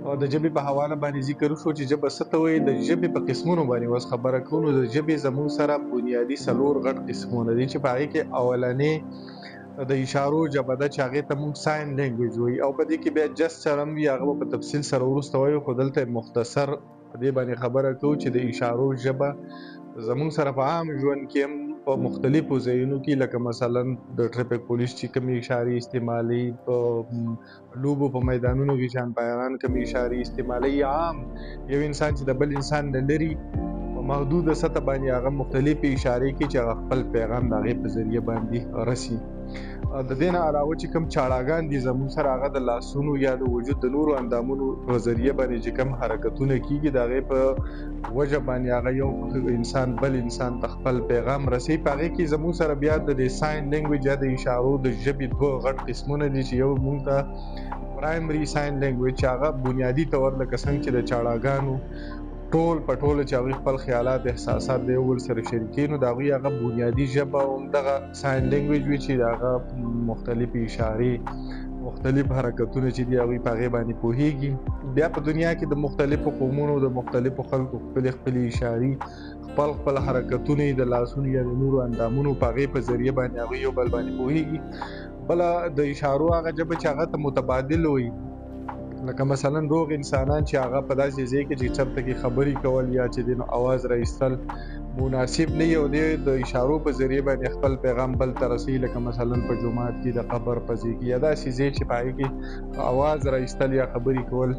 او د ژبې په حواله باندې ذکر وشو چې ژبه څه ته وایي. د ژبې په قسمونو باندې اوس خبره کوو. نو د ژبې زموږ سره بنیادي 4 غټ قسمونه دي چې په هغې کې اولنې د اشارو ژبه ده چې هغې ته موږ ساین لینګویج وایي، او په دې کې بیا جسچر هم وي، هغه به په تفصیل سره وروسته وایو، خو دلته مختصر په دې باندې خبره کوو چې د اشارو ژبه زموږ سره په عام ژوند کې هم په مختلفو ځایونو کې، لکه مثلا د ټریفک پولیس چې کومې اشارې استعمالوي، په لوبو په میدانونو کې شانپایان کومې اشارې استعمالوي، عام یو انسان چې د بل انسان نه لري په محدوده سطح باندې هغه مختلفې اشارې کوي چې هغه خپل پیغام د هغې په ذریعه باندې رسي. د دې نه علاوه چې کوم چاړاګان دي زموږ سره، هغه د لاسونو یا د وجود د نورو اندامونو په ذریعه باندې چې کوم حرکتونه کیږي، د هغې په وجه باندې هغه یو انسان بل انسان ته خپل پیغام رسوي. په هغې کې زموږ سره بیا د ساین لینګویج یا د اشارو د ژبې 2 غټ قسمونه دي چې یو موږ ته پرایمري ساین لینګویج چې هغه بنیادي طور لکه څنګه چې د چاړاګانو ټول په ټوله چې هغوی خپل خیالات احساسات د یو بل سره شریکوي، نو د هغوی هغه بنیادي ژبه همدغه ساین لینګویج وي چې د هغه مختلفې اشارې مختلف حرکتونه چې دي هغوی په هغې باندې پوهیږي. بیا په دنیا کې د مختلفو قومونو د مختلفو خلکو خپلې اشارې خپل حرکتونه د لاسونو یا د نورو اندامونو په هغې په ذریعه باندې هغوی یو بل باندې پوهیږي. بله د اشارو هغه ژبه چې هغه ته متبادل وایي، لکه مثلا روغ انسانان چې هغه په داسې ځای کې چې چېرته کې خبرې کول یا چې دی نو اواز را ایستل مناسب نه وي، او دی د اشارو په ذریعه باندې خپل پیغام بل ته رسوي، لکه مثلا په جومات کې د قبر په ځای کې یا داسې ځای چې په هغې کې اواز را ایستل یا خبرې کول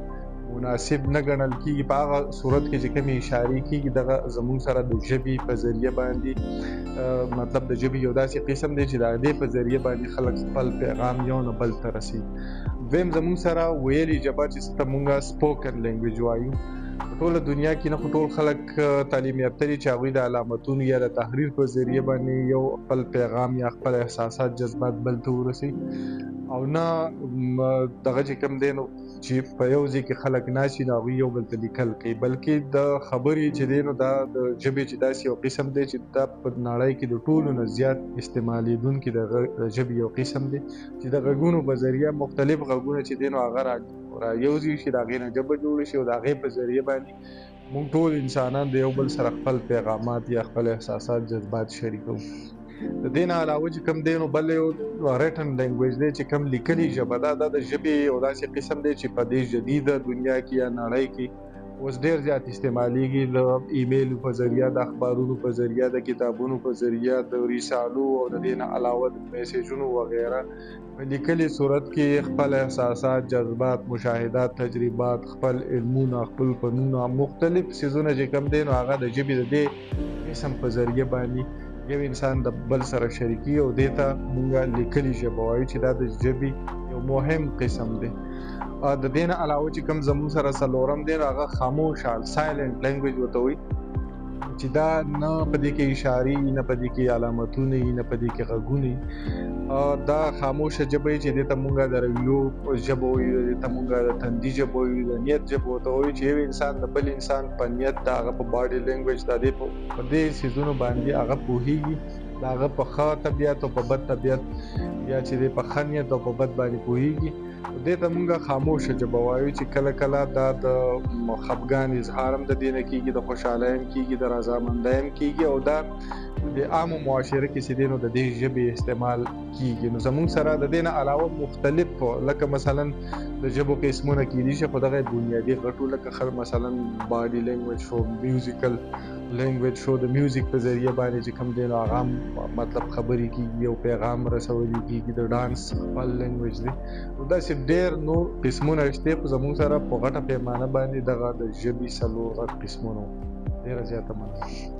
مناسب نه ګڼل کېږي. په هغه صورت کې چې کومې اشارې کېږي دغه زموږ سره د ژبې په ذریعه باندې مطلب د ژبې یو داسې قسم دی چې د دې په ذریعه باندې خلک خپل پیغام یو نه بل ته رسوي. دویم زموږ سره ویلې ژبه چې څه ته موږ سپوکن لینګویج وایو. په ټوله دنیا کې نه خو ټول خلک تعلیم یافته دي چې هغوی د علامتونو یا د تحریر په ذریعه باندې یو خپل پیغام یا خپل احساسات جذبات بل ته ورسوي، او نه دغه چې کوم دی نو چې په یو ځای کې خلک ناستي نو هغوی یو بل ته لیکل کوي، بلکې د خبرې چې دی نو دا د ژبې چې داسې یو قسم دی چې دا په نړۍ کې د ټولو نه زیات استعمالیدونکي د ژبې یو قسم دی چې د غږونو په ذریعه مختلف غږونه چې دی نو هغه را یوځي شي، د هغې نه ژبه جوړه شي، او د هغې په ذریعه باندې موږ ټول انسانان د یو بل سره خپل پیغامات یا خپل احساسات جذبات شریکوو. د دې نه علاوه چې کوم دی نو بل یو ریټن لینګویج دی چې کوم لیکلي ژبه ده، دا د ژبې یو داسې قسم دی چې په دې جدیده دنیا کې یا نړۍ کې اوس ډېر زیات استعمالیږي، د ایمیلو په ذریعه، د اخبارونو په ذریعه، د کتابونو په ذریعه، د رسالو او د دې نه علاوه د میسیجونو وغیره په لیکلي صورت کې خپل احساسات، جذبات، مشاهدات، تجربات، خپل علمونه، خپل فنونه، مختلف څیزونه چې کوم دی نو هغه د ژبې د دې قسم په ذریعه باندې یو انسان د بل سره شریکي، او دې ته موږ لیکلي ژبه وایو چې دا د ژبې یو مهم قسم دی. د دې نه علاوه چې کوم زموږ سره څلورم دی هغه خاموش سایلنټ لینګویج ورته وایي، چې دا نه په دې کې اشارې وي، نه په دې کې علامتونه وي، نه په دې کې غږونه وي. دا خاموشه ژبه چې دې ته موږ د رویو ژبه وایو، دې ته موږ د تندي ژبه وایو، د نیت ژبه ورته وایو، چې یو انسان د بل انسان په نیت د هغه په باډي لینګویج د دې په دې څیزونو باندې هغه پوهیږي، د هغه په ښه طبیعت او په بد طبیعت، یا چې دې په ښه نیت او په بد باندې پوهیږي. دې ته موږ خاموشه ژبه وایو چې کله کله دا د خفګان اظهار هم د دې نه کېږي، د خوشحالۍ هم کېږي، د رضامندۍ هم کېږي، او دا د عامو معاشره کې چې دی نو د دې ژبې استعمال کېږي. نو زموږ سره د دې نه علاوه مختلف لکه مثلا د ژبو قسمونه کېدي شي، خو دغه بنیادي غټو لکه مثلا باډي لینګویج شو، میوزیکل لینګویج شو، د میوزیک په ذریعه باندې چې کوم دی نو هغه مطلب خبرې کېږي او پیغام رسولی کېږي، د ډانس خپل لینګویج دی. نو داسې ډېر نور قسمونه شته، خو زموږ سره په غټه پیمانه باندې دغه د ژبې 4 غټ قسمونه ډېره زیاته مننه.